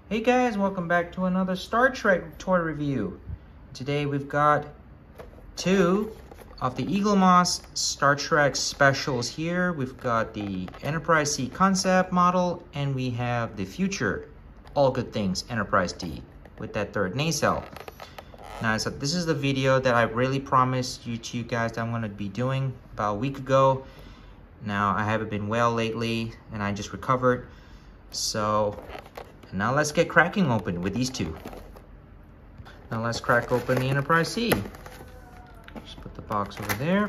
Hey guys, welcome back to another Star Trek toy review. Today we've got two of the Eaglemoss Star Trek specials here. We've got the Enterprise C concept model and we have the future All Good Things Enterprise D with that third nacelle. Now, so this is the video that I really promised you guys that I'm going to be doing about a week ago. Now, I haven't been well lately and I just recovered. So now let's get cracking open with these two. Now let's crack open the Enterprise C. Just put the box over there.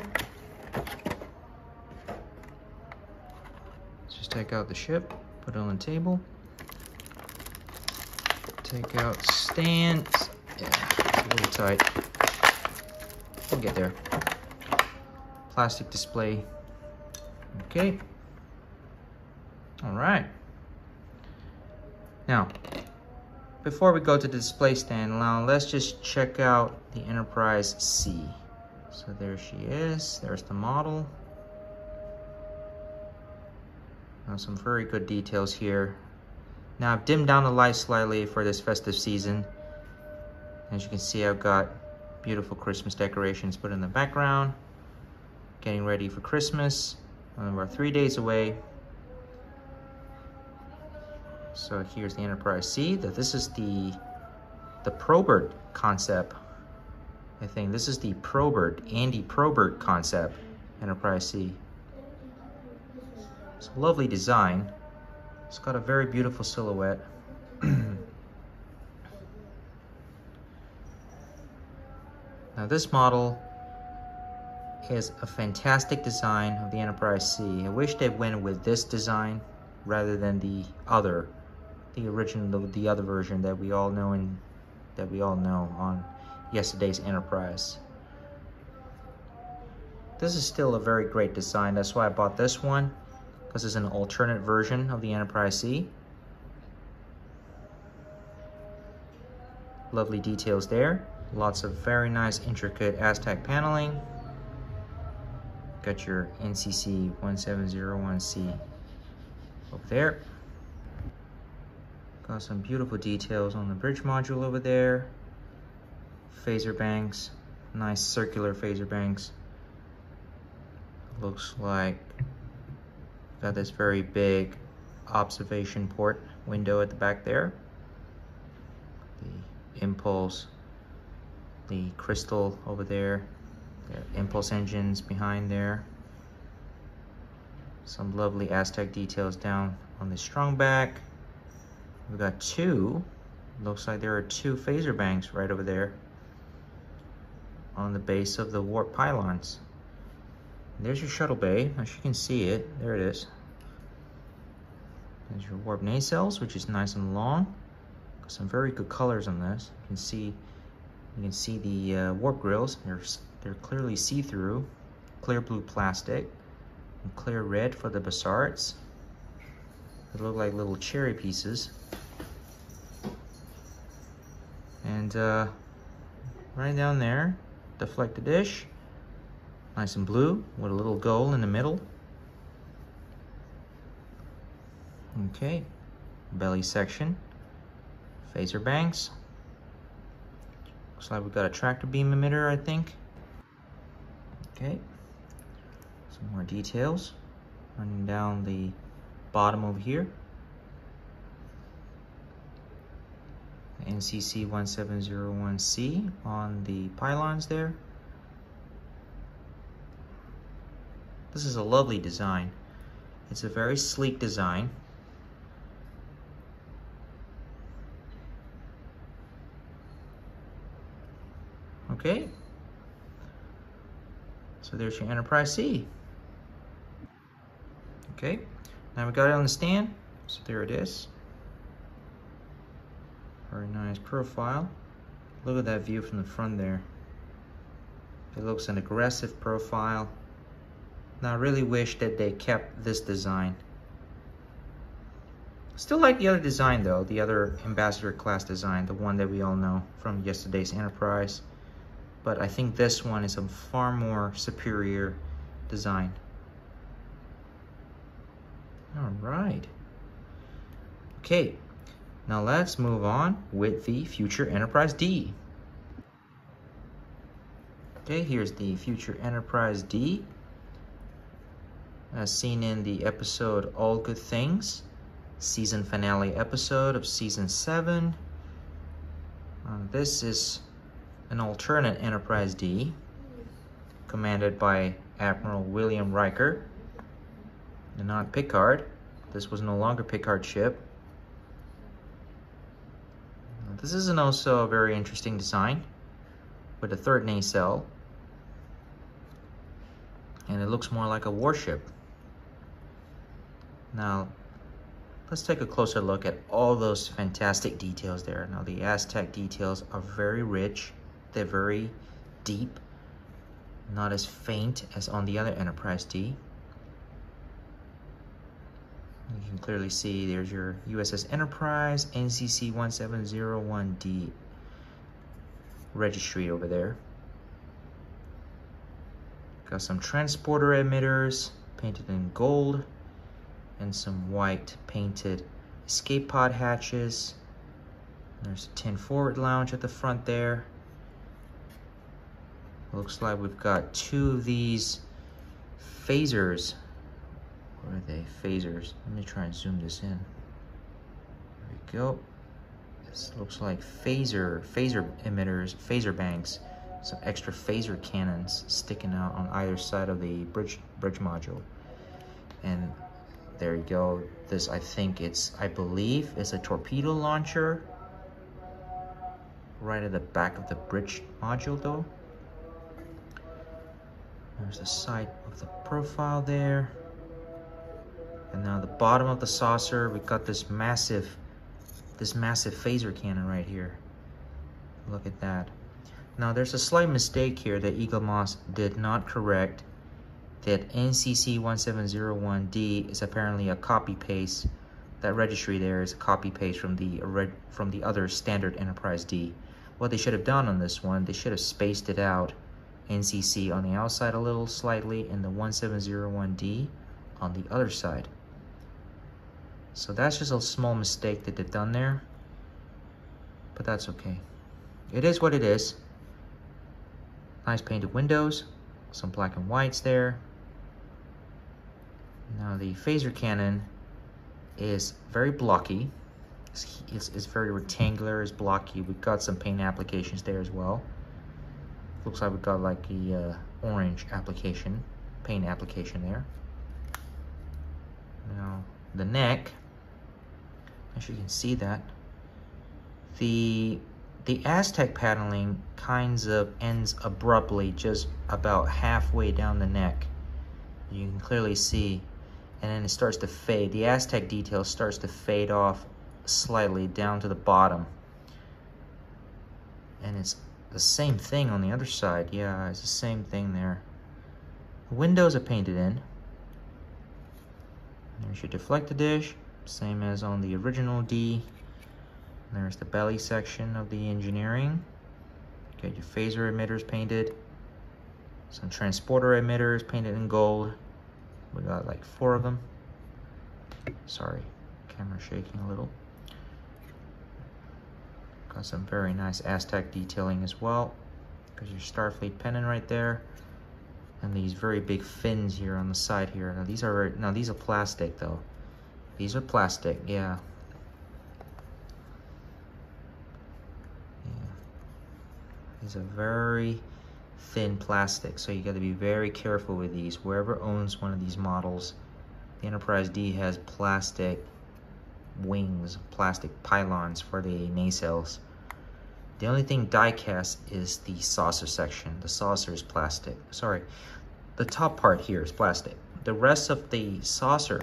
Let's just take out the ship, put it on the table. Take out stands. Yeah, it's a little tight. We'll get there. Plastic display. Okay. All right. Now, before we go to the display stand, now let's just check out the Enterprise C. So there she is, there's the model. Now some very good details here. Now I've dimmed down the light slightly for this festive season. As you can see, I've got beautiful Christmas decorations put in the background. Getting ready for Christmas. We're 3 days away. So here's the Enterprise C. This is the Probert concept. I think this is the Probert, Andy Probert concept, Enterprise C. It's a lovely design. It's got a very beautiful silhouette. Now this model is a fantastic design of the Enterprise C. I wish they went with this design rather than the other. The original, the other version that we all know on yesterday's Enterprise. This is still a very great design. That's why I bought this one, because it's an alternate version of the Enterprise C. Lovely details there. Lots of very nice intricate Aztec paneling. Got your NCC 1701C over there. Got some beautiful details on the bridge module over there. Phaser banks, nice circular phaser banks. Looks like got this very big observation port window at the back there. The impulse, the crystal over there. The impulse engines behind there. Some lovely Aztec details down on the strong back. We've got two, looks like there are two phaser banks right over there on the base of the warp pylons. And there's your shuttle bay, as you can see it, there it is. There's your warp nacelles, which is nice and long. Got some very good colors on this. You can see the warp grills, they're clearly see-through, clear blue plastic, and clear red for the bassarts. They look like little cherry pieces. And right down there, deflected dish, nice and blue with a little gold in the middle. Okay, belly section, phaser banks. Looks like we've got a tractor beam emitter, I think. Okay, some more details running down the bottom over here. NCC 1701C on the pylons there. This is a lovely design. It's a very sleek design. Okay. So there's your Enterprise C. Okay. Now we got it on the stand. So there it is. Very nice profile. Look at that view from the front there. It looks an aggressive profile. Now I really wish that they kept this design. Still like the other design though, the other Ambassador class design, the one that we all know from yesterday's Enterprise. But I think this one is a far more superior design. All right. Okay, Now let's move on with the future Enterprise D. Okay, here's the future Enterprise D, as seen in the episode All Good Things, season finale episode of season 7. This is an alternate Enterprise D, commanded by Admiral William Riker, and not Picard. This was no longer Picard's ship. This is also a very interesting design with a third nacelle, and it looks more like a warship. Now, let's take a closer look at all those fantastic details there. Now, the Aztec details are very rich. They're very deep, not as faint as on the other Enterprise D. You can clearly see there's your USS Enterprise NCC 1701D registry over there. Got some transporter emitters painted in gold and some white painted escape pod hatches. There's a tin forward lounge at the front there. Looks like we've got 2 of these phasers. Where are they? Phasers. Let me try and zoom this in. There we go. This looks like phaser emitters, phaser banks. Some extra phaser cannons sticking out on either side of the bridge module. And there you go. This, I believe it's a torpedo launcher right at the back of the bridge module though. There's the side of the profile there. And now the bottom of the saucer, we've got this massive phaser cannon right here. Look at that. Now there's a slight mistake here that Eaglemoss did not correct, that NCC 1701D is apparently a copy paste. That registry there is a copy paste from the other standard Enterprise D. What they should have done on this one, they should have spaced it out. NCC on the outside a little slightly and the 1701D on the other side. So that's just a small mistake that they've done there, but that's okay. It is what it is. Nice painted windows, some black and whites there. Now the phaser cannon is very blocky. It's very rectangular, it's blocky. We've got some paint applications there as well. Looks like we've got like the orange application, paint application there. Now the neck, as you can see that, the Aztec paneling kinds of ends abruptly just about halfway down the neck. You can clearly see, and then it starts to fade. The Aztec detail starts to fade off slightly down to the bottom. And it's the same thing on the other side. Yeah, it's the same thing there. The windows are painted in. There's your deflector dish, same as on the original D. There's the belly section of the engineering. Got your phaser emitters painted. Some transporter emitters painted in gold. We got like 4 of them. Sorry, camera shaking a little. Got some very nice Aztec detailing as well. There's your Starfleet pennant right there. And these very big fins here on the side here. Now these are plastic though. These are plastic, yeah. These are very thin plastic, so you got to be very careful with these. Whoever owns one of these models, the Enterprise D has plastic wings, plastic pylons for the nacelles. The only thing die-cast is the saucer section. The saucer is plastic. Sorry, the top part here is plastic. The rest of the saucer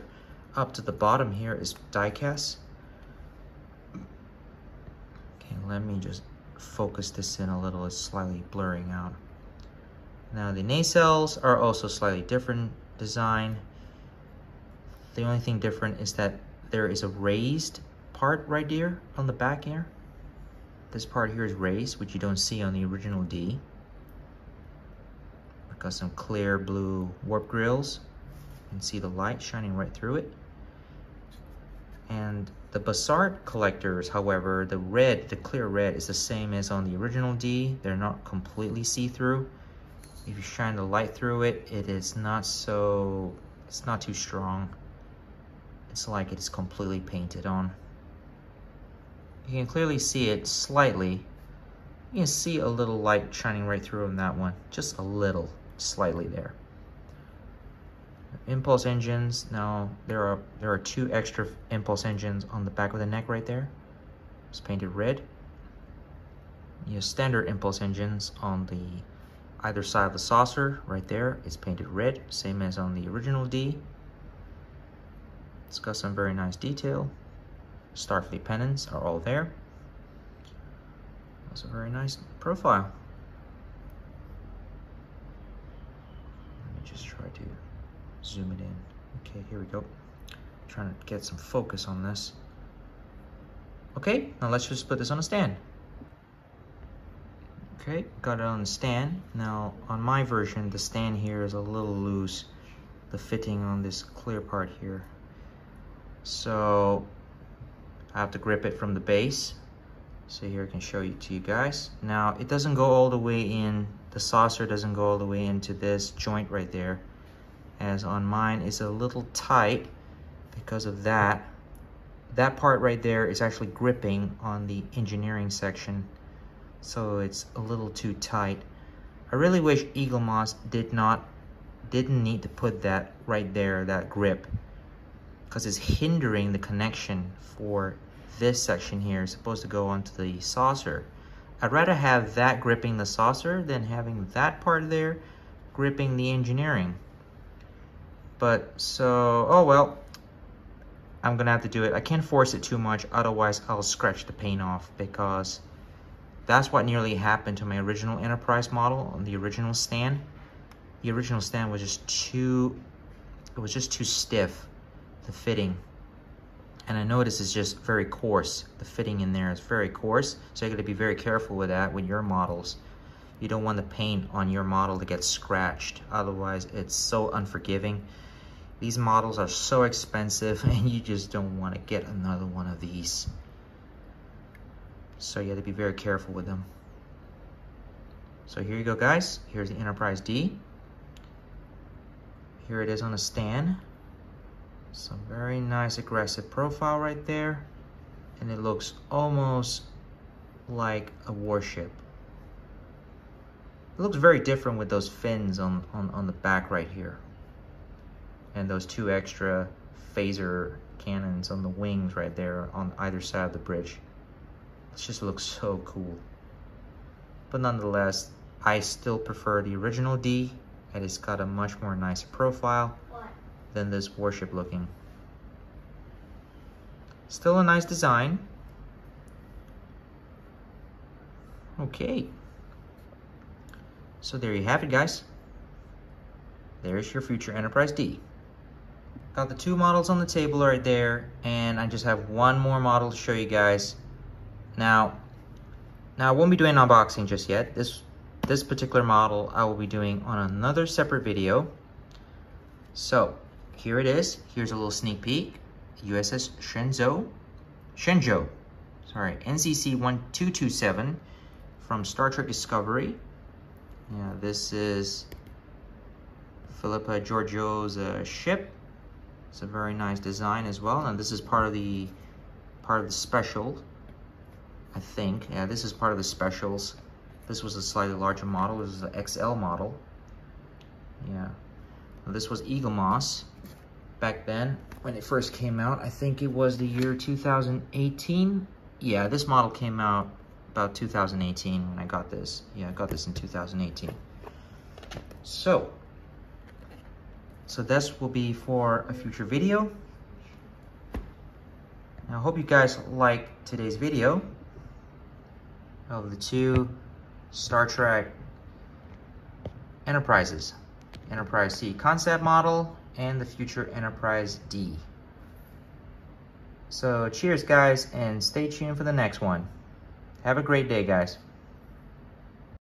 up to the bottom here is die-cast. Okay, let me just focus this in a little. It's slightly blurring out. Now the nacelles are also slightly different design. The only thing different is that there is a raised part right here on the back here. This part here is raised, which you don't see on the original D. We've got some clear blue warp grills. You can see the light shining right through it. And The basalt collectors, however, the clear red is the same as on the original D. They're not completely see-through. If you shine the light through it, it's not too strong. It's like it's completely painted on. You can clearly see it slightly. You can see a little light shining right through on that one. Just a little, slightly there. Impulse engines, now there are 2 extra impulse engines on the back of the neck right there. It's painted red. You have standard impulse engines on the either side of the saucer right there. It's painted red, same as on the original D. It's got some very nice detail. Starfleet pennants are all there. That's a very nice profile. Let me just try to zoom it in. Okay, here we go. Trying to get some focus on this. Okay, now let's just put this on a stand. Okay, got it on the stand. Now, on my version, the stand here is a little loose. The fitting on this clear part here. So, I have to grip it from the base. So here I can show it to you guys. Now, it doesn't go all the way in. The saucer doesn't go all the way into this joint right there. As on mine, it's a little tight because of that. That part right there is actually gripping on the engineering section. So it's a little too tight. I really wish Eaglemoss didn't need to put that right there, that grip, because it's hindering the connection for this section here. It's supposed to go onto the saucer. I'd rather have that gripping the saucer than having that part there gripping the engineering. But so, oh well, I'm gonna have to do it. I can't force it too much, otherwise I'll scratch the paint off, because that's what nearly happened to my original Enterprise model on the original stand. The original stand was just too stiff, the fitting. And I notice it's just very coarse. The fitting in there is very coarse, so you gotta be very careful with that with your models. You don't want the paint on your model to get scratched, otherwise it's so unforgiving. These models are so expensive and you just don't want to get another one of these. So you have to be very careful with them. So here you go, guys. Here's the Enterprise D. Here it is on a stand. Some very nice aggressive profile right there. And it looks almost like a warship. It looks very different with those fins on the back right here. And those 2 extra phaser cannons on the wings right there on either side of the bridge. It just looks so cool. But nonetheless, I still prefer the original D, and it's got a much more nice profile than this warship looking. Still a nice design. Okay. So there you have it, guys. There's your future Enterprise D. Got the 2 models on the table right there, and I just have one more model to show you guys. Now I won't be doing an unboxing just yet. This particular model I will be doing on another separate video. So here it is. Here's a little sneak peek. USS Shenzhou, sorry, NCC 1227 from Star Trek Discovery. Yeah, this is Philippa Georgiou's ship. It's a very nice design as well, and this is part of the special, I think. Yeah, this is part of the specials. This was a slightly larger model. This is the XL model. Yeah, now, this was Eaglemoss back then when it first came out. I think it was the year 2018. Yeah, this model came out about 2018 when I got this. Yeah, I got this in 2018. So this will be for a future video. Now, I hope you guys like today's video of the 2 Star Trek Enterprises. Enterprise C concept model and the future Enterprise D. So cheers, guys, and stay tuned for the next one. Have a great day, guys.